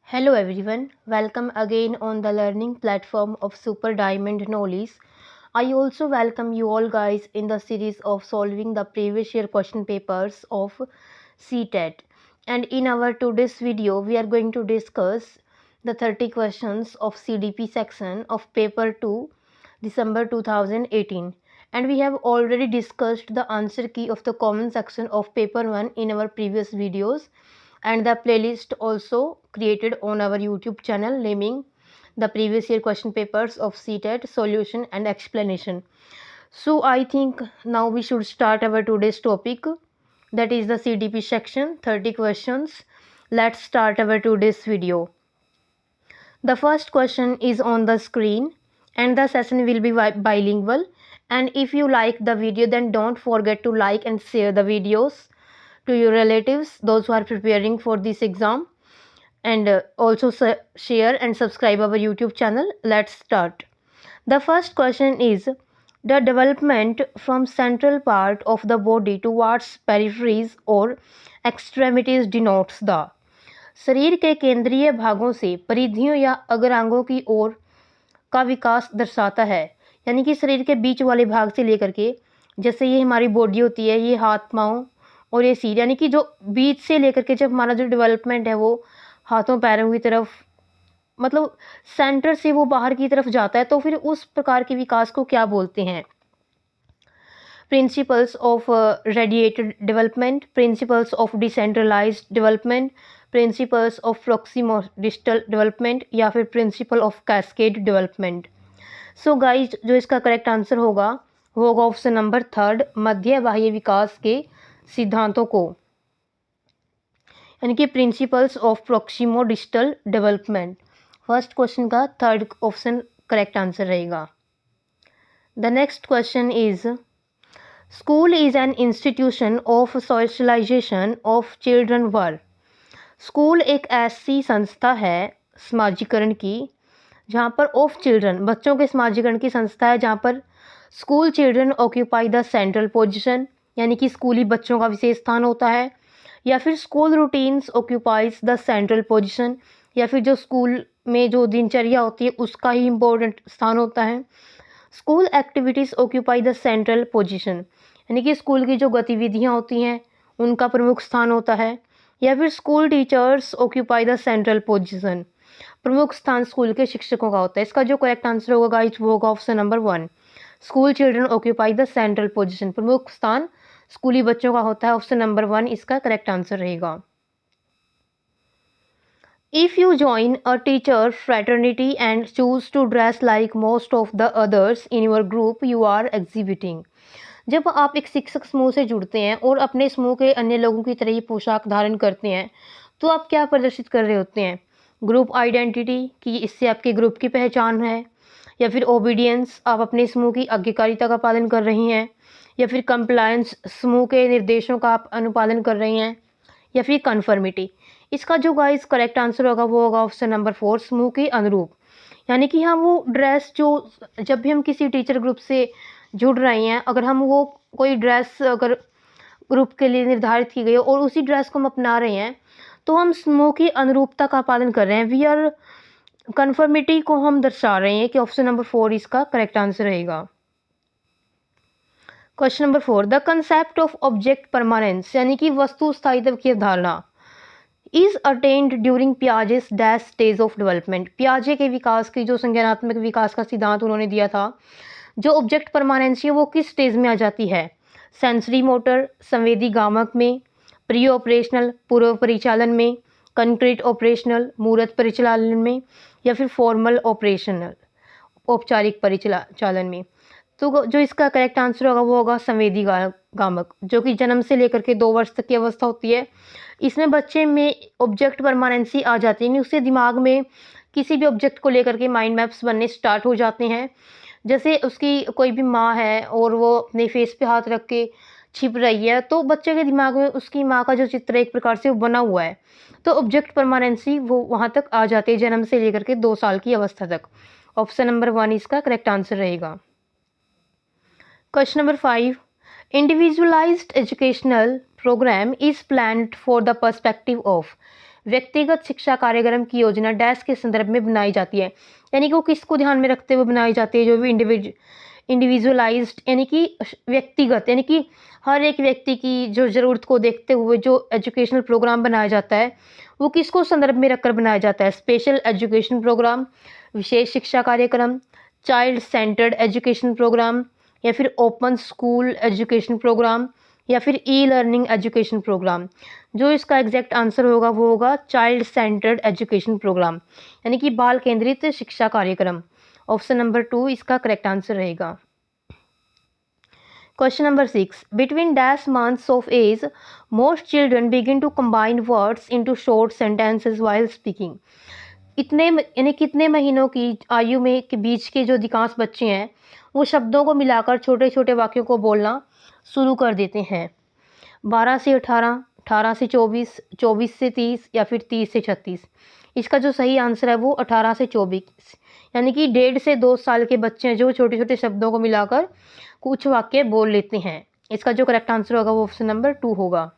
Hello everyone, welcome again on the learning platform of Super Diamond Knowledge. I also welcome you all guys in the series of solving the previous year question papers of CTET. And in our today's video, we are going to discuss the 30 questions of CDP section of paper 2, December 2018. And we have already discussed the answer key of the common section of paper 1 in our previous videos, and the playlist also created on our YouTube channel naming the previous year question papers of CTET solution and explanation. So I think now we should start our today's topic, that is the CDP section 30 questions. Let's start our today's video. The first question is on the screen and the session will be bilingual, and if you like the video then don't forget to like and share the videos to your relatives, those who are preparing for this exam, and also share and subscribe our YouTube channel. Let's start. The first question is, the development from central part of the body towards peripheries or extremities denotes the शरीर के केंद्रीय भागों से परिधियों या अग्रांगों की ओर का विकास दर्शाता है। यानी कि शरीर के बीच वाले भाग से लेकर के, जैसे ये हमारी बॉडी होती है, ये हाथ पाँव और ये सिर, यानी कि जो बीच से लेकर के जब हमारा जो डेवलपमेंट है वो हाथों पैरों की तरफ, मतलब सेंटर से वो बाहर की तरफ जाता है, तो फिर उस प्रकार के विकास को क्या बोलते हैं? Principles of radiated development, principles of decentralized development, principles of proximo distal development, या फिर principle of cascade development. So guys, जो इसका करेक्ट आंसर होगा वो होगा ऑप्शन नंबर 3, मध्य बाह्य विकास के सिद्धांतों को, यानी कि principles of proximo distal development. First question का 3rd ऑप्शन करेक्ट आंसर रहेगा। The next question is, school is an institution of socialization of children where. School एक ऐसी संस्था है समाजीकरण की जहाँ पर ऑफ चिल्ड्रन, बच्चों के समाजीकरण की संस्था है, जहाँ पर school children occupy the central position, यानी कि स्कूली बच्चों का विशेष स्थान होता है, या फिर school routines occupies the central position, या फिर जो स्कूल में जो दिनचर्या होती है उसका ही इम्पोर्टेंट स्थान होता है। School activities occupy the central position, यानी कि स्कूल की जो गतिविधियाँ होती हैं उनका प्रमुख स्थान होता है, या फिर school teachers occupy the central position, प्रमुख स्थान स्कूल के शिक्षकों का होता है। इसका जो करेक्ट आंसर होगा गाइस वो होगा option number 1, school children occupy the central position, प्रमुख स्थान स्कूली बच्चों का होता है। ऑप्शन नंबर 1 इसका करेक्ट आंसर रहेगा। If you join a teacher fraternity and choose to dress like most of the others in your group, you are exhibiting। जब आप एक शिक्षक समूह से जुड़ते हैं और अपने समूह के अन्य लोगों की तरह ही पोशाक धारण करते हैं, तो आप क्या प्रदर्शित कर रहे होते हैं? ग्रुप आइडेंटिटी, कि इससे आपके ग्रुप की पहचान है, या फिर ओबीडियंस, आप अपने समूह की आज्ञाकारिता का पालन कर रही हैं, या फिर कंप्लायंस, समूह के निर्देशों का आप अनुपालन कर रही हैं, या फिर कन्फर्मिटी। इसका जो गाइस करेक्ट आंसर होगा वो होगा ऑप्शन नंबर 4, समूह के अनुरूप। यानी कि हम वो ड्रेस जो, जब भी हम किसी टीचर ग्रुप से जुड़ रहे हैं, अगर हम वो कोई ड्रेस अगर ग्रुप के लिए निर्धारित की गई है और उसी ड्रेस को हम अपना रहे हैं, तो हम समूह की अनुरूपता का पालन कर रहे हैं। वी आर कन्फर्मिटी को हम दर्शा रहे हैं कि ऑप्शन नंबर 4 इसका करेक्ट आंसर रहेगा। Question number 4, the concept of object permanence, यानी कि वस्तु स्थायित्व की अवधारणा, is attained during Piaget's dash stage of development. पियाजे के विकास की जो संज्ञानात्मक विकास का सिद्धांत उन्होंने दिया था, जो ऑब्जेक्ट परमानेंसी है वो किस स्टेज में आ जाती है? सेंसरी मोटर, संवेदी गामक में, प्री ऑपरेशनल पूर्व परिचालन में, कंक्रीट ऑपरेशनल मूर्त परिचालन में, या फिर फॉर्मल ऑपरेशनल औपचारिक परिचालन में। तो जो इसका करेक्ट आंसर होगा वो होगा संवेदी गामक, जो कि जन्म से लेकर के 2 वर्ष तक की अवस्था होती है। इसमें बच्चे में ऑब्जेक्ट परमानेंसी आ जाती है, यानी उसके दिमाग में किसी भी ऑब्जेक्ट को लेकर के माइंड मैप्स बनने स्टार्ट हो जाते हैं। जैसे उसकी कोई भी माँ है और वो अपने फेस पे हाथ रख के छिप रही है, तो बच्चे के दिमाग में उसकी माँ का जो चित्र एक प्रकार से वो बना हुआ है, तो ऑब्जेक्ट परमानेंसी वो वहाँ तक आ जाती है जन्म से लेकर के 2 साल की अवस्था तक। ऑप्शन नंबर 1 इसका करेक्ट आंसर रहेगा। Question number 5, individualized educational program is planned for the perspective of. व्यक्तिगत शिक्षा कार्यक्रम की योजना डैश के संदर्भ में बनाई जाती है, यानी कि वो किसको ध्यान में रखते हुए बनाई जाती है, जो भी इंडिविजुअलाइज्ड यानी कि व्यक्तिगत, यानी कि हर एक व्यक्ति की जो ज़रूरत को देखते हुए जो एजुकेशनल प्रोग्राम बनाया जाता है, वो किसको संदर्भ में रखकर बनाया जाता है? स्पेशल एजुकेशन प्रोग्राम, विशेष शिक्षा कार्यक्रम, चाइल्ड सेंटर्ड एजुकेशन प्रोग्राम, या फिर ओपन स्कूल एजुकेशन प्रोग्राम, या फिर ई लर्निंग एजुकेशन प्रोग्राम। जो इसका एग्जैक्ट आंसर होगा वो होगा चाइल्ड सेंटर्ड एजुकेशन प्रोग्राम, यानी कि बाल केंद्रित शिक्षा कार्यक्रम। ऑप्शन नंबर 2 इसका करेक्ट आंसर रहेगा। Question number 6, between dash months of age most children begin to combine words into short sentences while speaking. इतने यानी कितने महीनों की आयु में के बीच के जो अधिकांश बच्चे हैं वो शब्दों को मिलाकर छोटे छोटे वाक्यों को बोलना शुरू कर देते हैं? 12 से 18, 18 से 24, 24 से 30, या फिर 30 से 36। इसका जो सही आंसर है वो 18 से 24, यानी कि 1.5 से 2 साल के बच्चे हैं जो छोटे छोटे शब्दों को मिलाकर कुछ वाक्य बोल लेते हैं। इसका जो करेक्ट आंसर होगा वो ऑप्शन नंबर 2 होगा।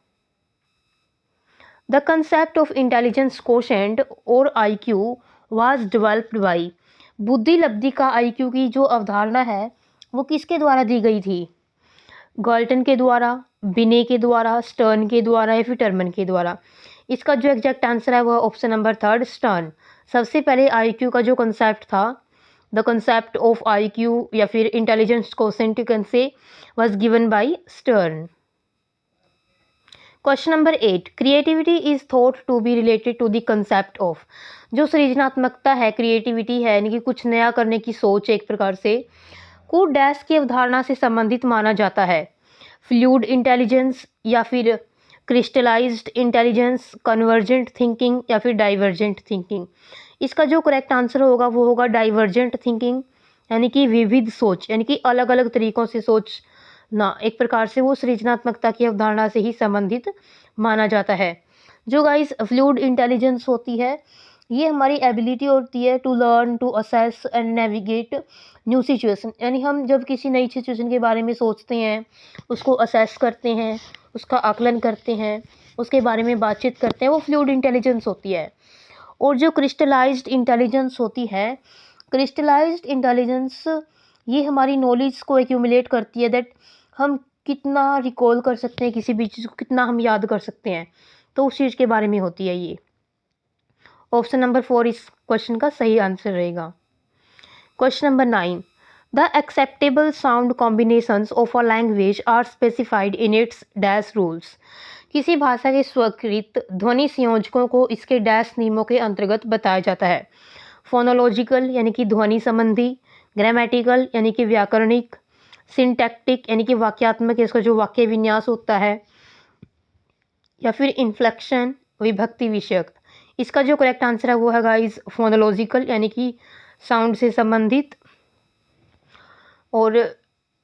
The concept of intelligence quotient और IQ वाज डेवलप्ड बाई। बुद्धि लब्धि का IQ की जो अवधारणा है वो किसके द्वारा दी गई थी? गाल्टन के द्वारा, बिने के द्वारा, स्टर्न के द्वारा, या फिर टर्मन के द्वारा? इसका जो एग्जैक्ट आंसर है वह ऑप्शन नंबर 3 स्टर्न। सबसे पहले IQ का जो कंसेप्ट था, द कंसेप्ट ऑफ IQ या फिर intelligence quotient can say was given by Stern. Question number 8, creativity is thought to be related to the concept of. जो सृजनात्मकता है, क्रिएटिविटी है, यानी कि कुछ नया करने की सोच एक प्रकार से, को डैश की अवधारणा से संबंधित माना जाता है? फ्लूइड इंटेलिजेंस, या फिर क्रिस्टलाइज्ड इंटेलिजेंस, कन्वर्जेंट थिंकिंग, या फिर डाइवर्जेंट थिंकिंग? इसका जो करेक्ट आंसर होगा वो होगा डाइवर्जेंट थिंकिंग, यानी कि विविध सोच, यानी कि अलग अलग तरीकों से सोच ना, एक प्रकार से वो सृजनात्मकता की अवधारणा से ही संबंधित माना जाता है। जो गाइस फ्लूइड इंटेलिजेंस होती है, ये हमारी एबिलिटी होती है to learn, to assess and navigate new situation, यानी हम जब किसी नई सिचुएशन के बारे में सोचते हैं, उसको असेस करते हैं, उसका आकलन करते हैं, उसके बारे में बातचीत करते हैं, वो फ्लूइड इंटेलिजेंस होती है। और जो क्रिस्टलाइज्ड इंटेलिजेंस होती है, क्रिस्टलाइज्ड इंटेलिजेंस ये हमारी नॉलेज को एक्यूमुलेट करती है, दैट हम कितना रिकॉल कर सकते हैं किसी भी चीज़ को, कितना हम याद कर सकते हैं, तो उस चीज़ के बारे में होती है ये। ऑप्शन नंबर 4 इस क्वेश्चन का सही आंसर रहेगा। Question number 9, the acceptable sound combinations of a language are specified in its dash rules. किसी भाषा के स्वीकृत ध्वनि संयोजकों को इसके डैश नियमों के अंतर्गत बताया जाता है? फोनोलॉजिकल, यानी कि ध्वनि संबंधी, ग्रामेटिकल, यानी कि व्याकरणिक, सिंटैक्टिक, यानी कि वाक्यात्मक, इसका जो वाक्य विन्यास होता है, या फिर इन्फ्लेक्शन, विभक्ति विषयक? इसका जो करेक्ट आंसर है वो है गाइस फोनोलॉजिकल, यानी कि साउंड से संबंधित, और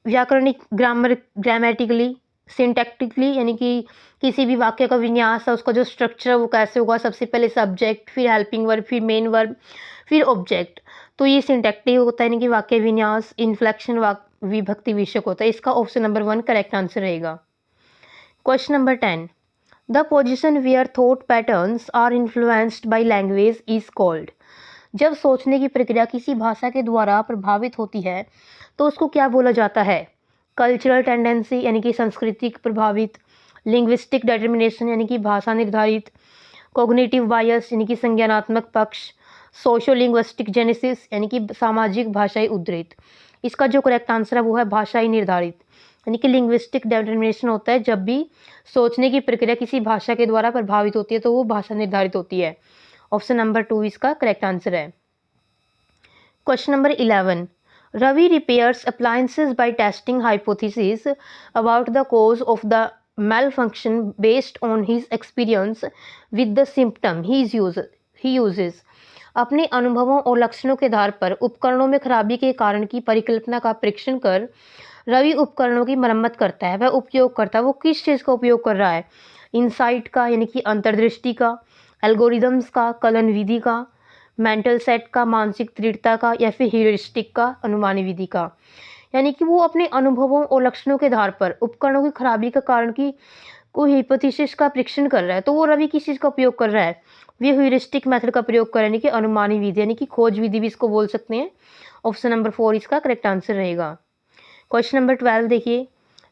व्याकरणिक ग्रामेटिकली, सिंटैक्टिकली, यानी कि किसी भी वाक्य का विन्यास है, उसका जो स्ट्रक्चर है वो कैसे होगा, सबसे पहले सब्जेक्ट, फिर हेल्पिंग वर्ब, फिर मेन वर्ब, फिर ऑब्जेक्ट, तो ये सिंटैक्टिक होता है, यानी कि वाक्य विन्यास, इन्फ्लेक्शन विभक्ति विषयक होता है। इसका ऑप्शन नंबर 1 करेक्ट आंसर रहेगा। Question number 10, the position where thought patterns are influenced by language is called. जब सोचने की प्रक्रिया किसी भाषा के द्वारा प्रभावित होती है तो उसको क्या बोला जाता है? कल्चरल टेंडेंसी, यानी कि सांस्कृतिक प्रभावित, लिंग्विस्टिक डिटर्मिनेशन, यानी कि भाषा निर्धारित, कॉग्निटिव बायस, यानी कि संज्ञानात्मक पक्ष, सोशो लिंग्विस्टिक जेनेसिस, यानी कि सामाजिक भाषाई उद्धृत? इसका जो करेक्ट आंसर है वो है भाषाई निर्धारित, यानी कि लिंग्विस्टिक डिटर्मिनेशन होता है जब भी सोचने की प्रक्रिया किसी भाषा के द्वारा प्रभावित होती है तो वो भाषा निर्धारित होती है। ऑप्शन नंबर 2 इसका करेक्ट आंसर है। Question number 11, Ravi repairs appliances by testing hypothesis about the cause of the malfunction based on his experience with the symptom he uses। अपने अनुभवों और लक्षणों के आधार पर उपकरणों में खराबी के कारण की परिकल्पना का परीक्षण कर रवि उपकरणों की मरम्मत करता है। वह उपयोग करता है, वो किस चीज़ का उपयोग कर रहा है? इंसाइट का, यानी कि अंतर्दृष्टि का, एल्गोरिदम्स का, कलन विधि का, मेंटल सेट का, मानसिक दृढ़ता का, या फिर ह्यूरिस्टिक का, अनुमानी विधि का? यानी कि वो अपने अनुभवों और लक्षणों के आधार पर उपकरणों की खराबी के कारण की कोई हाइपोथेसिस का परीक्षण कर रहा है तो वो रवि किस चीज़ का उपयोग कर रहा है, वे ह्यूरिस्टिक मेथड का प्रयोग कर रहे हैं, यानी कि अनुमानी विधि, यानी कि खोज विधि भी इसको बोल सकते हैं। ऑप्शन नंबर 4 इसका करेक्ट आंसर रहेगा। क्वेश्चन नंबर 12 देखिए,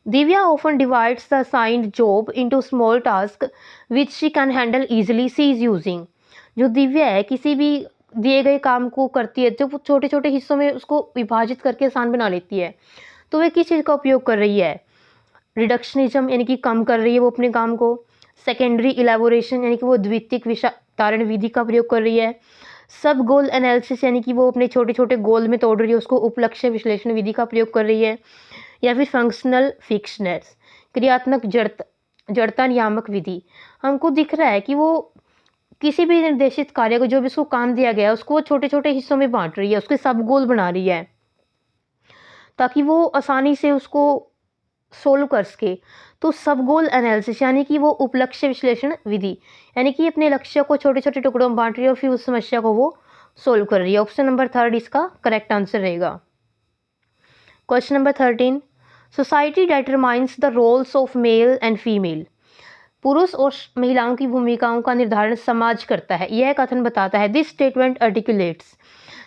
Divya often divides the assigned job into small task which she can handle easily C is using. जो दिव्या है किसी भी दिए गए काम को करती है तो वो छोटे छोटे हिस्सों में उसको विभाजित करके आसान बना लेती है, तो वे किस चीज़ का उपयोग कर रही है, रिडक्शनिज्म यानी कि कम कर रही है वो अपने काम को, सेकेंडरी इलेबोरेशन यानी कि वो द्वितीयक विषारण विधि का प्रयोग कर रही है, सब गोल एनालिसिस यानी कि वो अपने छोटे छोटे गोल में तोड़ रही है उसको उपलक्ष्य विश्लेषण विधि का प्रयोग कर रही है, या फिर फंक्शनल फिक्सनेस क्रियात्मक जड़ता नियामक विधि। हमको दिख रहा है कि वो किसी भी निर्देशित कार्य को जो भी उसको काम दिया गया है उसको छोटे छोटे हिस्सों में बांट रही है, उसके सब गोल बना रही है ताकि वो आसानी से उसको सोल्व कर सके। तो सब गोल एनालिसिस यानी कि वो उपलक्ष्य विश्लेषण विधि, यानी कि अपने लक्ष्य को छोटे छोटे टुकड़ों में बांट रही है और फिर उस समस्या को वो सोल्व कर रही है। ऑप्शन नंबर 3 इसका करेक्ट आंसर रहेगा। Question number 13, society determines the roles of male and female. पुरुष और महिलाओं की भूमिकाओं का निर्धारण समाज करता है, यह कथन बताता है। This statement articulates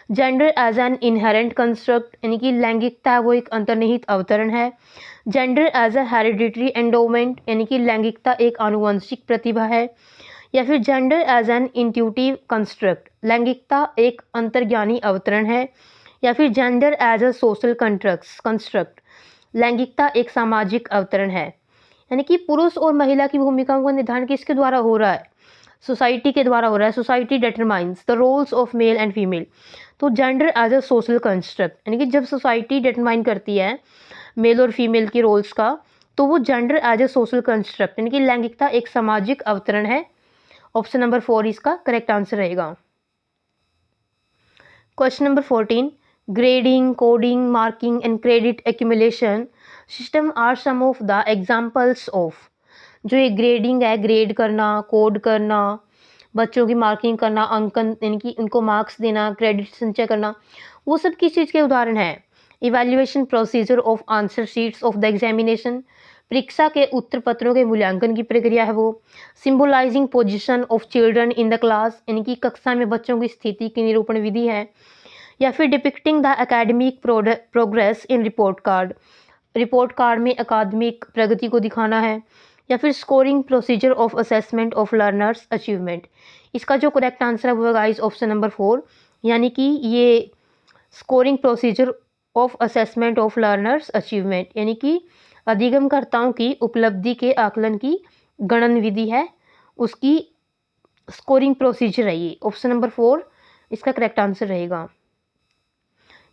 gender as an inherent construct, यानी कि लैंगिकता है वो एक अंतर्निहित अवतरण है। Gender as a hereditary endowment, यानी कि लैंगिकता एक आनुवंशिक प्रतिभा है। या फिर gender as an intuitive construct, लैंगिकता एक अंतर्ज्ञानी अवतरण है। या फिर gender as a social construct, लैंगिकता एक सामाजिक अवतरण है। यानी कि पुरुष और महिला की भूमिकाओं का निर्धारण किसके द्वारा हो रहा है, सोसाइटी के द्वारा हो रहा है। Society determines the roles of male and female, तो gender as a social construct, यानी कि जब सोसाइटी डिटरमाइन करती है मेल और फीमेल की रोल्स का, तो वो gender as a social construct, यानी कि लैंगिकता एक सामाजिक अवतरण है। ऑप्शन नंबर 4 इसका करेक्ट आंसर रहेगा। Question number 14, grading, coding, marking and credit accumulation system are some of the examples of. जो ये ग्रेडिंग है, ग्रेड करना, कोड करना, बच्चों की मार्किंग करना, अंकन यानी कि उनको मार्क्स देना, क्रेडिट संचय करना, वो सब किस चीज़ के उदाहरण है। Evaluation procedure of answer sheets of the examination, परीक्षा के उत्तर पत्रों के मूल्यांकन की प्रक्रिया है वो। Symbolising position of children in the class, यानी कि कक्षा में बच्चों की स्थिति की निरूपण विधि है। या फिर depicting the academic progress in report card में अकादमिक प्रगति को दिखाना है। या फिर scoring procedure of assessment of learners achievement. इसका जो करेक्ट आंसर है वो गाइस ऑप्शन नंबर 4, यानी कि ये scoring procedure of assessment of learners achievement, यानी कि अधिगमकर्ताओं की उपलब्धि के आकलन की गणन विधि है, उसकी स्कोरिंग प्रोसीजर है ये। ऑप्शन नंबर 4 इसका करेक्ट आंसर रहेगा।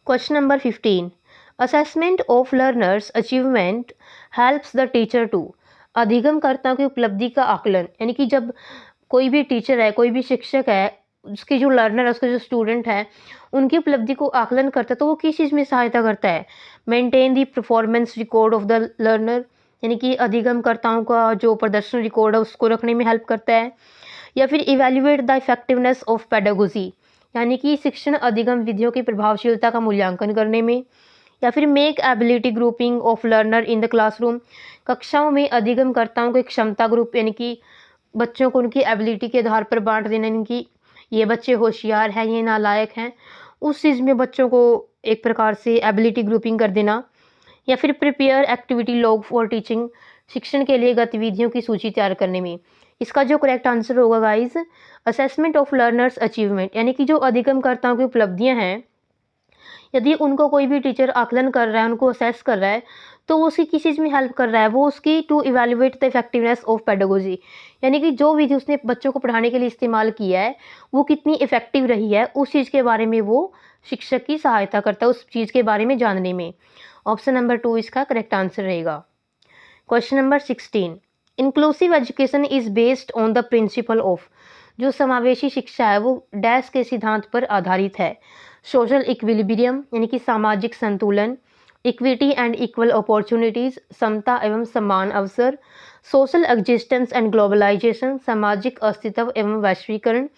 Question number 15, assessment of learners achievement helps the teacher to. अधिगमकर्ताओं की उपलब्धि का आकलन, यानी कि जब कोई भी टीचर है, कोई भी शिक्षक है, उसके जो लर्नर है, उसके जो स्टूडेंट है, उनकी उपलब्धि को आकलन करता है, तो वो किस चीज़ में सहायता करता है। Maintain the performance record of the learner, यानी कि अधिगमकर्ताओं का जो प्रदर्शन रिकॉर्ड है उसको रखने में हेल्प करता है। या फिर evaluate the effectiveness of pedagogy, यानी कि शिक्षण अधिगम विधियों की प्रभावशीलता का मूल्यांकन करने में। या फिर make ability grouping of learner in the classroom, कक्षाओं में अधिगमकर्ताओं को एक क्षमता ग्रुप, यानी कि बच्चों को उनकी एबिलिटी के आधार पर बांट देना, यानी कि ये बच्चे होशियार हैं, ये नालायक हैं, उस चीज़ में बच्चों को एक प्रकार से एबिलिटी ग्रुपिंग कर देना। या फिर prepare activity log for teaching, शिक्षण के लिए गतिविधियों की सूची तैयार करने में। इसका जो करेक्ट आंसर होगा guys assessment of learners achievement, यानी कि जो अधिगमकर्ताओं की उपलब्धियां हैं, यदि उनको कोई भी टीचर आकलन कर रहा है, उनको असेस कर रहा है, तो वो उसकी किस चीज़ में हेल्प कर रहा है, वो उसकी to evaluate the effectiveness of pedagogy, यानी कि जो विधि उसने बच्चों को पढ़ाने के लिए इस्तेमाल किया है वो कितनी इफेक्टिव रही है, उस चीज़ के बारे में वो शिक्षक की सहायता करता है उस चीज़ के बारे में जानने में। ऑप्शन नंबर 2 इसका करेक्ट आंसर रहेगा। Question number 16, inclusive education is based on the principle of. जो समावेशी शिक्षा है वो डैश के सिद्धांत पर आधारित है। सोशल इक्विलिब्रियम, यानी कि सामाजिक संतुलन। इक्विटी एंड इक्वल अपॉर्चुनिटीज, समता एवं समान अवसर। सोशल एग्जिस्टेंस एंड ग्लोबलाइजेशन, सामाजिक अस्तित्व एवं वैश्वीकरण।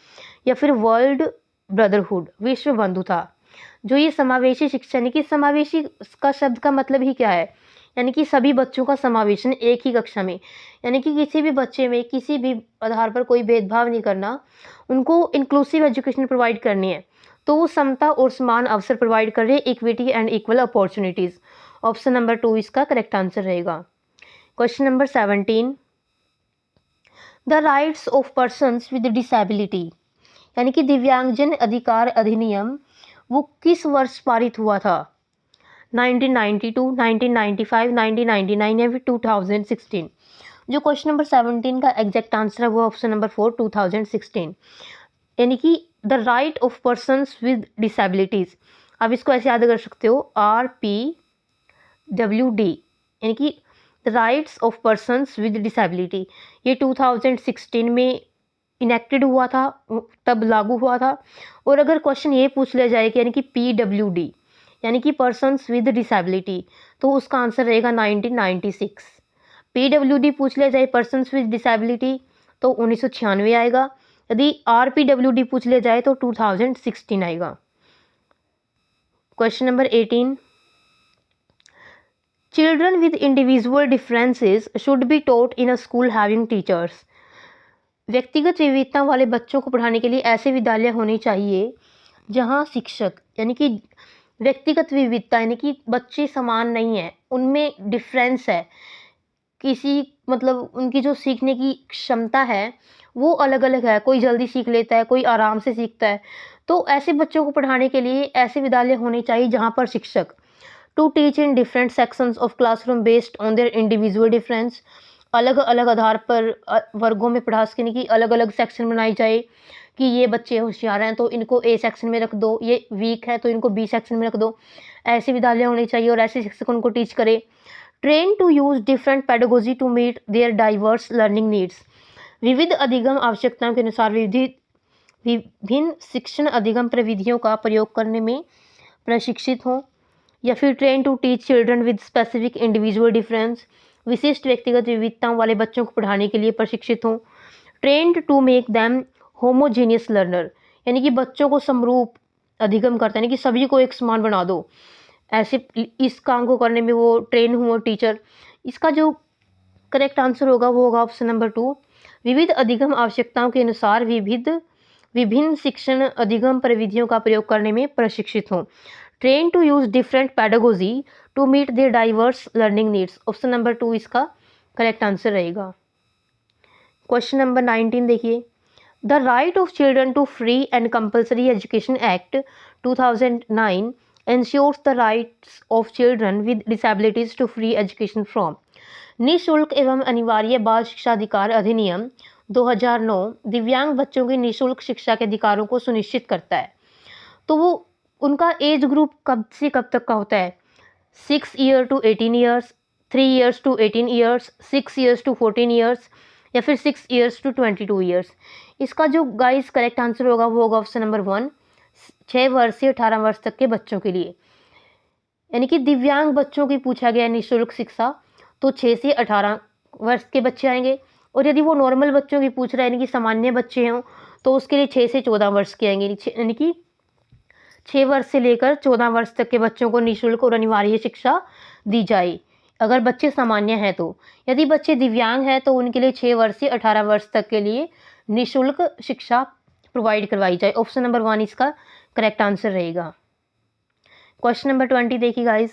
या फिर वर्ल्ड ब्रदरहुड, विश्व बंधुता। जो ये समावेशी शिक्षा, यानी कि समावेशी का शब्द का मतलब ही क्या है, यानी कि सभी बच्चों का समावेशन एक ही कक्षा में, यानी कि किसी भी बच्चे में किसी भी आधार पर कोई भेदभाव नहीं करना, उनको इंक्लूसिव एजुकेशन प्रोवाइड करनी है। तो वो समता और समान अवसर प्रोवाइड कर रहे हैं, equity and equal opportunities. Option number 2 इसका करेक्ट आंसर रहेगा। Question number 17, the rights of persons with disability, यानी कि दिव्यांगजन अधिकार अधिनियम वो किस वर्ष पारित हुआ था? 1992, 1995, 1999 या फिर 2016? जो क्वेश्चन नंबर 17 का एग्जैक्ट आंसर है वो ऑप्शन नंबर 4 2016, यानी कि the right of persons with disabilities. आप इसको ऐसे याद कर सकते हो, RPWD, यानी कि the rights of persons with disability. ये 2016 में इनेक्टेड हुआ था, तब लागू हुआ था। और अगर क्वेश्चन ये पूछ लिया जाए कि यानी कि PWD यानी कि पर्सन्स विद डिसेबिलिटी, तो उसका आंसर रहेगा 1996। PWD पूछ लिया जाए पर्सन्स विद डिसेबिलिटी तो 1996 आएगा। यदि RPWD पूछ लिया जाए तो 2016 आएगा। Question number 18, children with individual differences should be taught in a school having teachers. व्यक्तिगत विविधता वाले बच्चों को पढ़ाने के लिए ऐसे विद्यालय होने चाहिए जहां शिक्षक, यानी कि व्यक्तिगत विविधता यानी कि बच्चे समान नहीं है, उनमें डिफरेंस है, किसी मतलब उनकी जो सीखने की क्षमता है वो अलग अलग है, कोई जल्दी सीख लेता है, कोई आराम से सीखता है। तो ऐसे बच्चों को पढ़ाने के लिए ऐसे विद्यालय होने चाहिए जहाँ पर शिक्षक to teach in different sections of classroom based on their individual difference, अलग अलग आधार पर वर्गों में पढ़ा सकें, कि अलग अलग सेक्शन बनाई जाए कि ये बच्चे होशियार हैं तो इनको A सेक्शन में रख दो, ये वीक है तो इनको B सेक्शन में रख दो। ऐसे विद्यालय होने चाहिए और ऐसे शिक्षक उनको टीच करे। Train to use different pedagogy to meet their diverse learning needs, विविध अधिगम आवश्यकताओं के अनुसार विभिन्न शिक्षण अधिगम प्रविधियों का प्रयोग करने में प्रशिक्षित हों। या फिर train to teach children with specific individual difference, विशिष्ट व्यक्तिगत विविधताओं वाले बच्चों को पढ़ाने के लिए प्रशिक्षित हों। Trained to make them homogeneous learner, यानी कि बच्चों को समरूप अधिगम करता है, यानी कि सभी को एक समान बना दो, ऐसे इस काम को करने में वो ट्रेन हुआ टीचर। इसका जो करेक्ट आंसर होगा वो होगा ऑप्शन नंबर 2, विविध अधिगम आवश्यकताओं के अनुसार विभिन्न शिक्षण अधिगम प्रविधियों का प्रयोग करने में प्रशिक्षित हों। Train to use different pedagogy to meet their diverse learning needs, option number 2 इसका करेक्ट आंसर रहेगा। क्वेश्चन नंबर 19 देखिए, the right of children to free and compulsory education act 2009 ensures the rights of children with disabilities to free education from, निःशुल्क एवं अनिवार्य बाल शिक्षा अधिकार अधिनियम 2009 दिव्यांग बच्चों की निःशुल्क शिक्षा के अधिकारों को सुनिश्चित करता है। तो वो उनका एज ग्रुप कब से कब तक का होता है? 6 year to 18 years, 3 years to 18 years, 6 years to 14 years या फिर 6 ईयर्स टू 22 ईयर्स। इसका जो गाइस करेक्ट आंसर होगा वो होगा ऑप्शन नंबर 1, 6 वर्ष से 18 वर्ष तक के बच्चों के लिए। यानी कि दिव्यांग बच्चों की पूछा गया निःशुल्क शिक्षा तो 6 से 18 वर्ष के बच्चे आएंगे, और यदि वो नॉर्मल बच्चों की पूछ रहा है यानी कि सामान्य बच्चे हों तो उसके लिए 6 से 14 वर्ष के आएंगे, यानी कि 6 वर्ष से लेकर 14 वर्ष तक के बच्चों को निःशुल्क और अनिवार्य शिक्षा दी जाए अगर बच्चे सामान्य हैं तो। यदि बच्चे दिव्यांग हैं तो उनके लिए 6 वर्ष से 18 वर्ष तक के लिए निःशुल्क शिक्षा प्रोवाइड करवाई जाए। ऑप्शन नंबर 1 इसका करेक्ट आंसर रहेगा। क्वेश्चन नंबर 20 देखिए guys,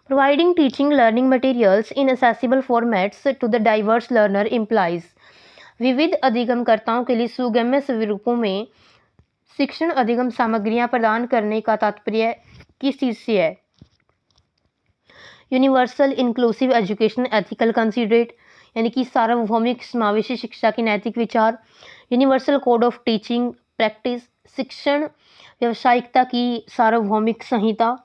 providing teaching learning materials in accessible formats to the diverse learner implies, विविध अधिगमकर्ताओं के लिए सुगम्य स्वरूपों में शिक्षण अधिगम सामग्रियां प्रदान करने का तात्पर्य किस चीज़ से है? Universal inclusive education ethical considerate, यानी कि सार्वभौमिक समावेशी शिक्षा के नैतिक विचार। Universal code of teaching practice, शिक्षण व्यावसायिकता की सार्वभौमिक संहिता।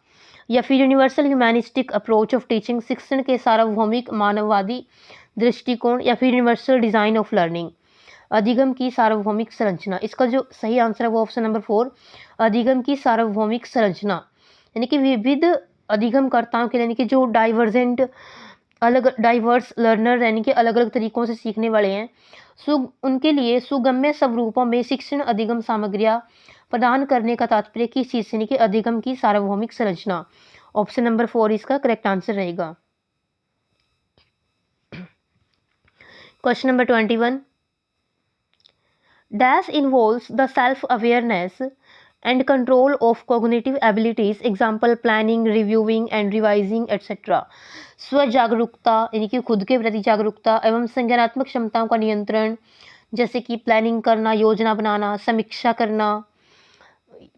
या फिर universal humanistic approach of teaching, शिक्षण के सार्वभौमिक मानववादी दृष्टिकोण। या फिर यूनिवर्सल डिज़ाइन ऑफ लर्निंग, अधिगम की सार्वभौमिक संरचना। इसका जो सही आंसर है वो ऑप्शन नंबर 4, अधिगम की सार्वभौमिक संरचना, यानी कि विविध अधिगमकर्ताओं के लिए, यानी कि जो डाइवर्स लर्नर यानी कि अलग अलग तरीकों से सीखने वाले हैं, उनके लिए सुगम्य स्वरूपों में शिक्षण अधिगम सामग्रियां प्रदान करने का तात्पर्य किस चीज़ से, यानी कि अधिगम की सार्वभौमिक संरचना। ऑप्शन नंबर 4 इसका करेक्ट आंसर रहेगा। Question number 21, dash involves the self awareness and control of cognitive abilities, example planning, reviewing and revising etcetera. स्व जागरूकता यानी कि खुद के प्रति जागरूकता एवं संज्ञानात्मक क्षमताओं का नियंत्रण, जैसे कि प्लानिंग करना, योजना बनाना, समीक्षा करना,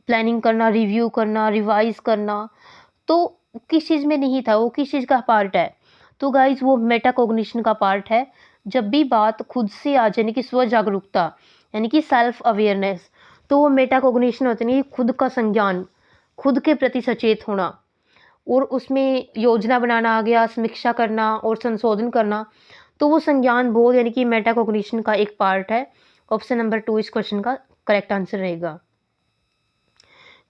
प्लानिंग करना, रिव्यू करना, रिवाइज करना। तो किस चीज़ में नहीं था, वो किस चीज़ का पार्ट है? तो गाइज वो मेटाकॉग्निशन का पार्ट है। जब भी बात खुद से आ जाए, यानी कि स्व जागरूकता यानी कि सेल्फ अवेयरनेस, तो वो मेटाकॉग्निशन होती है, खुद का संज्ञान, खुद के प्रति सचेत होना, और उसमें योजना बनाना आ गया, समीक्षा करना और संशोधन करना। तो वो संज्ञान बोध यानी कि मेटाकॉग्निशन का एक पार्ट है। ऑप्शन नंबर 2 इस क्वेश्चन का करेक्ट आंसर रहेगा।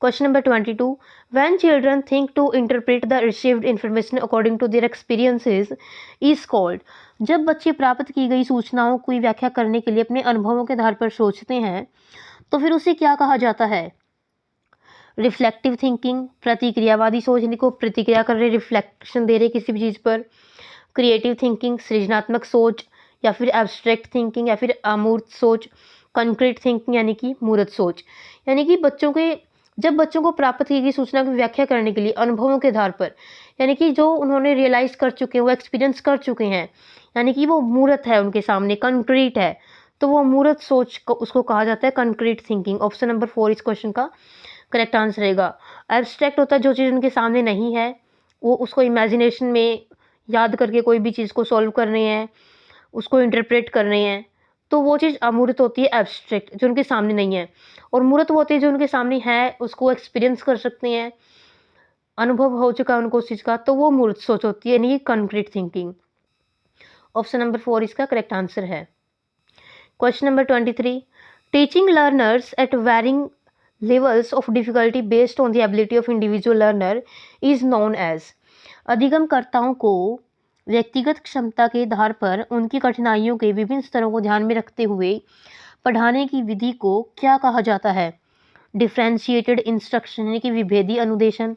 Question number 22, when children think to interpret the received information according to their experiences is called. जब बच्चे प्राप्त की गई सूचनाओं की व्याख्या करने के लिए अपने अनुभवों के आधार पर सोचते हैं, तो फिर उसे क्या कहा जाता है? रिफ्लेक्टिव थिंकिंग, प्रतिक्रियावादी सोच, यानी को प्रतिक्रिया कर रहे, रिफ्लेक्शन दे रहे किसी भी चीज़ पर। क्रिएटिव थिंकिंग, सृजनात्मक सोच, या फिर एब्स्ट्रैक्ट थिंकिंग, या फिर अमूर्त सोच। कंक्रीट थिंकिंग यानी कि मूर्त सोच। यानी कि जब बच्चों को प्राप्त की गई सूचना की व्याख्या करने के लिए अनुभवों के आधार पर, यानी कि जो उन्होंने रियलाइज कर चुके हैं, वो एक्सपीरियंस कर चुके हैं, यानी कि वो मूर्त है उनके सामने, कंक्रीट है, तो वो मूर्त सोच को उसको कहा जाता है कंक्रीट थिंकिंग। ऑप्शन नंबर 4 इस क्वेश्चन का करेक्ट आंसर रहेगा। एब्स्ट्रैक्ट होता है जो चीज़ उनके सामने नहीं है, वो उसको इमेजिनेशन में याद करके कोई भी चीज़ को सॉल्व कर रहे हैं, उसको इंटरप्रेट कर रहे हैं, तो वो चीज़ अमूर्त होती है, एब्स्ट्रैक्ट, जो उनके सामने नहीं है। और मूर्त वो होती है जो उनके सामने है, उसको एक्सपीरियंस कर सकते हैं, अनुभव हो चुका है उनको उस चीज़ का, तो वो मूर्त सोच होती है, यानी कंक्रीट थिंकिंग। ऑप्शन नंबर 4 इसका करेक्ट आंसर है। Question number 23, teaching learners at varying levels of difficulty based on the ability of individual learner is known as. अधिगमकर्ताओं को व्यक्तिगत क्षमता के आधार पर उनकी कठिनाइयों के विभिन्न स्तरों को ध्यान में रखते हुए पढ़ाने की विधि को क्या कहा जाता है? डिफ्रेंशिएटेड इंस्ट्रक्शन यानी कि विभेदी अनुदेशन,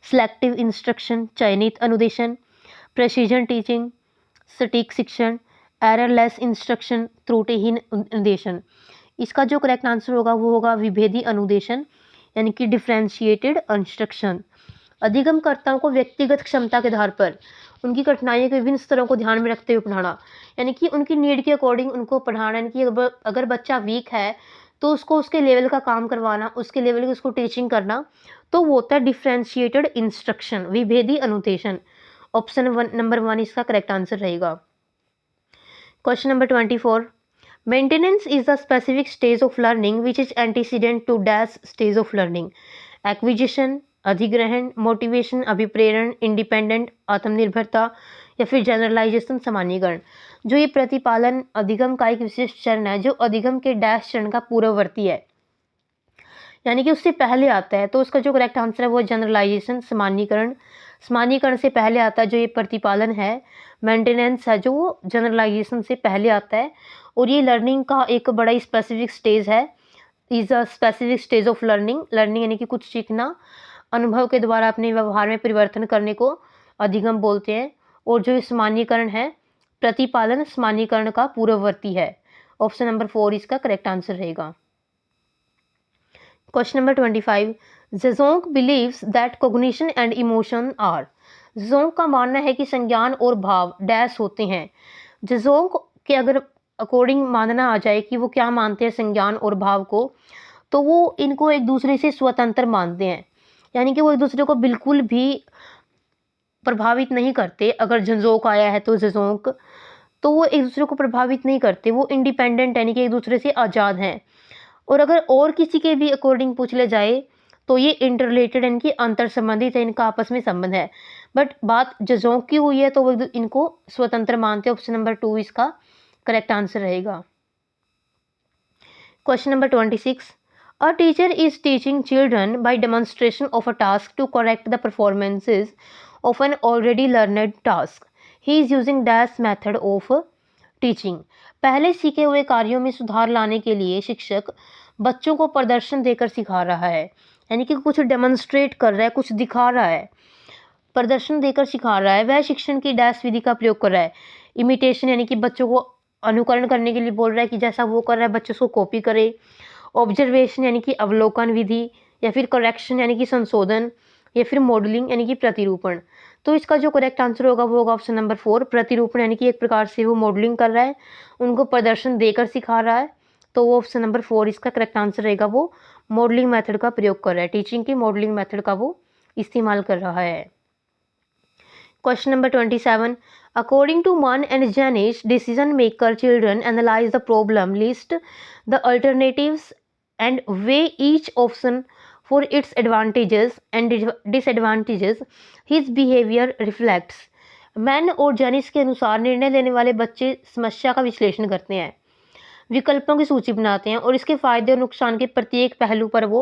सिलेक्टिव इंस्ट्रक्शन चयनित अनुदेशन, प्रेसिजन टीचिंग सटीक शिक्षण, एररलेस इंस्ट्रक्शन त्रुटिहीन अनुदेशन। इसका जो करेक्ट आंसर होगा वो होगा विभेदी अनुदेशन, यानी कि डिफ्रेंशिएटेड इंस्ट्रक्शन। अधिगमकर्ताओं को व्यक्तिगत क्षमता के आधार पर उनकी कठिनाइयों के विभिन्न स्तरों को ध्यान में रखते हुए पढ़ाना, यानी कि उनकी नीड के अकॉर्डिंग उनको पढ़ाना, यानी कि अगर बच्चा वीक है तो उसको उसके लेवल का काम करवाना, उसके लेवल की उसको टीचिंग करना, तो वो होता है डिफ्रेंशिएटेड इंस्ट्रक्शन, विभेदी अनुदेशन। ऑप्शन नंबर 1 इसका करेक्ट आंसर रहेगा। Question number 24, maintenance is the specific stage of learning which is antecedent to dash stage of learning. Acquisition, अधिग्रहण, मोटिवेशन, अभिप्रेरण, इंडिपेंडेंट, आत्मनिर्भरता, या फिर जनरलाइजेशन, सामान्यीकरण। जो ये प्रतिपालन अधिगम का एक विशिष्ट चरण है, जो अधिगम के डैश चरण का पूर्ववर्ती है, यानी कि उससे पहले आता है, तो उसका जो करेक्ट आंसर है वो जनरलाइजेशन, सामान्यीकरण। सामान्यीकरण से पहले आता है जो ये प्रतिपालन है। मेंटेनेंस है जो वो जनरलाइजेशन से पहले आता है, और ये लर्निंग का एक बड़ा ही स्पेसिफिक स्टेज है। Is a specific stage of learning. Learning यानी कि कुछ सीखना, अनुभव के द्वारा अपने व्यवहार में परिवर्तन करने को अधिगम बोलते हैं। और जो सामान्यीकरण है, प्रतिपालन सामान्यीकरण का पूर्ववर्ती है। ऑप्शन नंबर 4 इसका करेक्ट आंसर रहेगा। Question number 25, Zajonc believes that cognition and emotion are. Zajonc का मानना है कि संज्ञान और भाव डैश होते हैं। ज़ेज़ोंग के अगर अकॉर्डिंग मानना आ जाए कि वो क्या मानते हैं संज्ञान और भाव को, तो वो इनको एक दूसरे से स्वतंत्र मानते हैं, यानी कि वो एक दूसरे को बिल्कुल भी प्रभावित नहीं करते। अगर झंझोंक आया है तो ज़ेज़ोंग, तो वो एक दूसरे को प्रभावित नहीं करते, वो इंडिपेंडेंट यानी कि एक दूसरे से आज़ाद हैं। और अगर और किसी के भी अकॉर्डिंग पूछ ले जाए तो ये इंटररिलेटेड यानी कि अंतर संबंधित है, इनका आपस में संबंध है। बट बात ज़ेज़ोंग की हुई है तो वो इनको स्वतंत्र मानते हैं। ऑप्शन नंबर 2 इसका करेक्ट आंसर रहेगा। Question number 26, a teacher is teaching children by demonstration of a task to correct the performances of an already learned task. He is using dash method of teaching. पहले सीखे हुए कार्यों में सुधार लाने के लिए शिक्षक बच्चों को प्रदर्शन देकर सिखा रहा है, यानी कि कुछ डेमोन्स्ट्रेट कर रहा है, कुछ दिखा रहा है, प्रदर्शन देकर सिखा रहा है। वह शिक्षण की डैश विधि का प्रयोग कर रहा है। इमिटेशन यानी कि बच्चों को अनुकरण करने के लिए बोल रहा है कि जैसा वो कर रहा है बच्चे उसको कॉपी करे। ऑब्जर्वेशन यानी कि अवलोकन विधि, या फिर करेक्शन यानी कि संशोधन, या फिर मॉडलिंग यानी कि प्रतिरूपण। तो इसका जो करेक्ट आंसर होगा वो होगा ऑप्शन नंबर 4 प्रतिरूपण, यानी कि एक प्रकार से वो मॉडलिंग कर रहा है, उनको प्रदर्शन देकर सिखा रहा है। तो वो ऑप्शन नंबर 4 इसका करेक्ट आंसर रहेगा, वो मॉडलिंग मेथड का प्रयोग कर रहा है, टीचिंग की मॉडलिंग मेथड का वो इस्तेमाल कर रहा है। Question number 27, according to Mann and Janis decision maker children analyze the problem, list the alternatives and weigh each option for its advantages and disadvantages. His behavior reflects. Mann और Janis के अनुसार निर्णय लेने वाले बच्चे समस्या का विश्लेषण करते हैं, विकल्पों की सूची बनाते हैं और इसके फायदे और नुकसान के प्रत्येक पहलू पर वो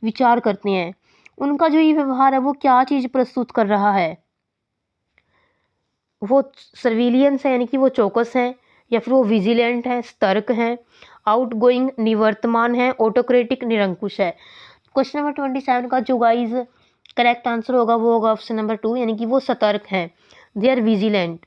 विचार करते हैं। उनका जो ये व्यवहार है वो क्या चीज़ प्रस्तुत कर रहा है, वो सर्विलियंस है यानी कि वो चौकस हैं, या फिर वो विजिलेंट है, सतर्क हैं, आउटगोइंग निवर्तमान है, ऑटोक्रेटिक निरंकुश है। क्वेश्चन नंबर 27 का जो गाइज करेक्ट आंसर होगा वो होगा ऑप्शन नंबर 2, यानी कि वो सतर्क हैं, दे आर विजिलेंट।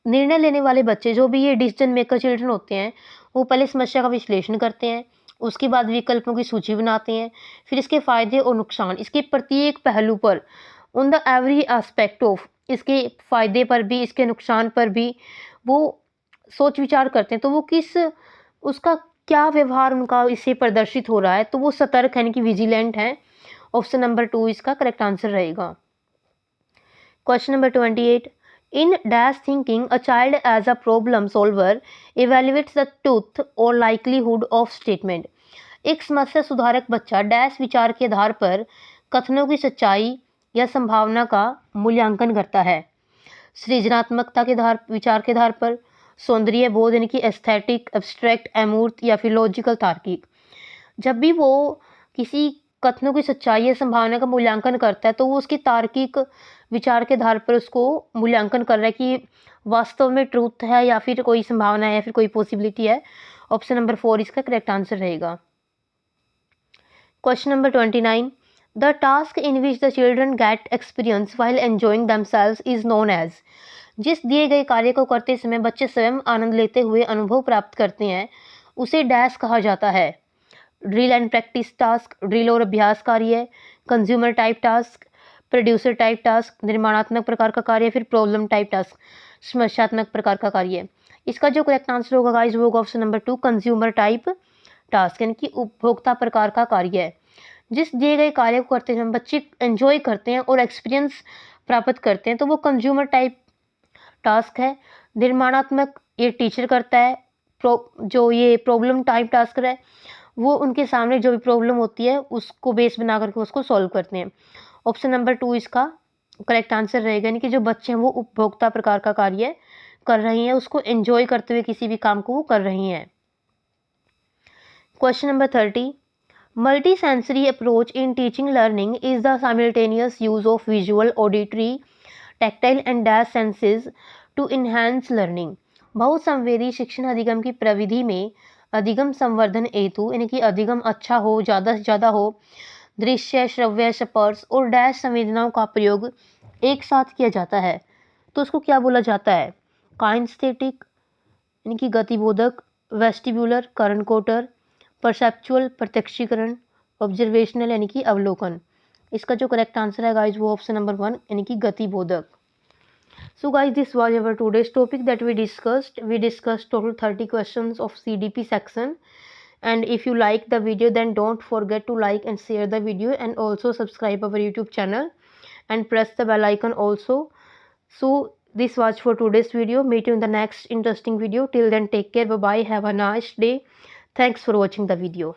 निर्णय लेने वाले बच्चे जो भी ये डिसीजन मेकर चिल्ड्रन होते हैं वो पहले समस्या का विश्लेषण करते हैं, उसके बाद विकल्पों की सूची बनाते हैं, फिर इसके फायदे और नुकसान, इसके प्रत्येक पहलू पर, on the every aspect of, इसके फायदे पर भी इसके नुकसान पर भी वो सोच विचार करते हैं। तो वो किस उसका क्या व्यवहार उनका इससे प्रदर्शित हो रहा है, तो वो सतर्क है यानी कि विजिलेंट है। ऑप्शन नंबर 2 इसका करेक्ट आंसर रहेगा। Question number 28, in dash thinking a child as a problem solver evaluates the truth और लाइकलीहुड ऑफ स्टेटमेंट। एक समस्या सुधारक बच्चा डैश विचार के आधार पर कथनों की सच्चाई या संभावना का मूल्यांकन करता है। सृजनात्मकता के विचार के आधार पर, सौंदर्य बोध यानी कि एस्थेटिक, एब्स्ट्रैक्ट, अमूर्त, या फिर लॉजिकल तार्किक। जब भी वो किसी कथनों की सच्चाई या संभावना का मूल्यांकन करता है तो वो उसकी तार्किक विचार के आधार पर उसको मूल्यांकन कर रहा है कि वास्तव में ट्रूथ है या फिर कोई संभावना है या फिर कोई पॉसिबिलिटी है। ऑप्शन नंबर 4 इसका करेक्ट आंसर रहेगा। Question number 29, the task in which the children get experience while enjoying themselves is known as. जिस दिए गए कार्य को करते समय बच्चे स्वयं आनंद लेते हुए अनुभव प्राप्त करते हैं उसे डैश कहा जाता है। Drill and practice task, drill और अभ्यास कार्य, consumer type task, producer type task, निर्माणात्मक प्रकार का कार्य, फिर प्रॉब्लम टाइप टास्क, समस्यात्मक प्रकार का कार्य। इसका जो करेक्ट आंसर होगा गाइस वो होगा option number 2, consumer type task, यानी कि उपभोक्ता प्रकार का कार्य है। जिस दिए गए कार्य को करते समय बच्चे एंजॉय करते हैं और एक्सपीरियंस प्राप्त करते हैं तो वो कंज्यूमर टाइप टास्क है। निर्माणात्मक ये टीचर करता है, जो ये प्रॉब्लम टाइप टास्क है वो उनके सामने जो भी प्रॉब्लम होती है उसको बेस बना करके उसको सॉल्व करते हैं। ऑप्शन नंबर 2 इसका करेक्ट आंसर रहेगा, यानी कि जो बच्चे हैं वो उपभोक्ता प्रकार का कार्य कर रही हैं, उसको एंजॉय करते हुए किसी भी काम को वो कर रही हैं। Question number 30, multi sensory approach in teaching learning is the simultaneous use of visual, auditory, tactile and dash senses to enhance learning. बहुसंवेदी शिक्षण अधिगम की प्रविधि में अधिगम संवर्धन हेतु, यानी कि अधिगम अच्छा हो, ज़्यादा से ज़्यादा हो, दृश्य, श्रव्य, स्पर्श और डैश संवेदनाओं का प्रयोग एक साथ किया जाता है। तो उसको क्या बोला जाता है? काइनेस्थेटिक यानी कि गतिबोधक, वेस्टिब्यूलर कर्णकोटर, परसेप्चुअल प्रत्यक्षीकरण, ऑब्जर्वेशनल यानी कि अवलोकन। इसका जो करेक्ट आंसर है गाइज वो ऑप्शन नंबर 1 यानी कि गतिबोधक। So guys, this was our today's topic that we discussed. We discussed total 30 questions of CDP section. And if you like the video, then don't forget to like and share the video, and also subscribe our YouTube channel and press the bell icon also. So this was for today's video. Meet you in the next interesting video. Till then, take care. Bye bye. Have a nice day. Thanks for watching the video.